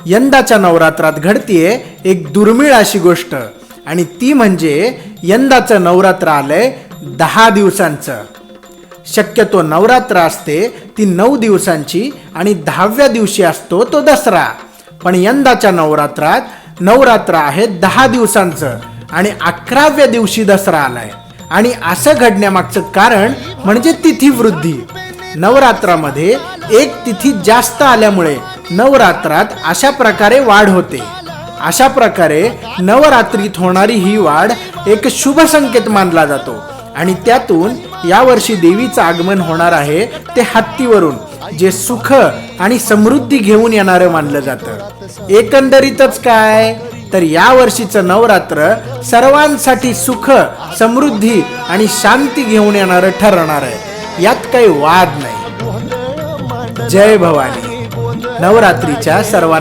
यंदाच्या नवरात्रात घडतीये एक दुर्मिळ अशी गोष्ट, आणि ती म्हणजे यंदाचं नवरात्र आलंय 10 दिवसांचं. शक्यतो नवरात्र असते ती 9 दिवसांची आणि 10व्या दिवशी असतो तो दसरा. पण यंदाच्या नवरात्रात नवरात्र आहे 10 दिवसांचं आणि 11व्या दिवशी दसरा आलाय. आणि असं घडण्यामागचं कारण म्हणजे तिथी वृद्धी. नवरात्रामध्ये एक तिथी जास्त आल्यामुळे नवरात्रात अशा प्रकारे वाढ होते. अशा प्रकारे नवरात्रीत होणारी ही वाढ एक शुभ संकेत मानला जातो. आणि त्यातून यावर्षी देवीचं आगमन होणार आहे ते हत्तीवरून, जे सुख आणि समृद्धी घेऊन येणारं मानलं जातं. एकंदरीतच काय तर यावर्षीचं नवरात्र सर्वांसाठी सुख, समृद्धी आणि शांती घेऊन येणारं ठरणार आहे. यात काही वाद नाही. जय भवानी. नवरात्रीच्या सर्वांना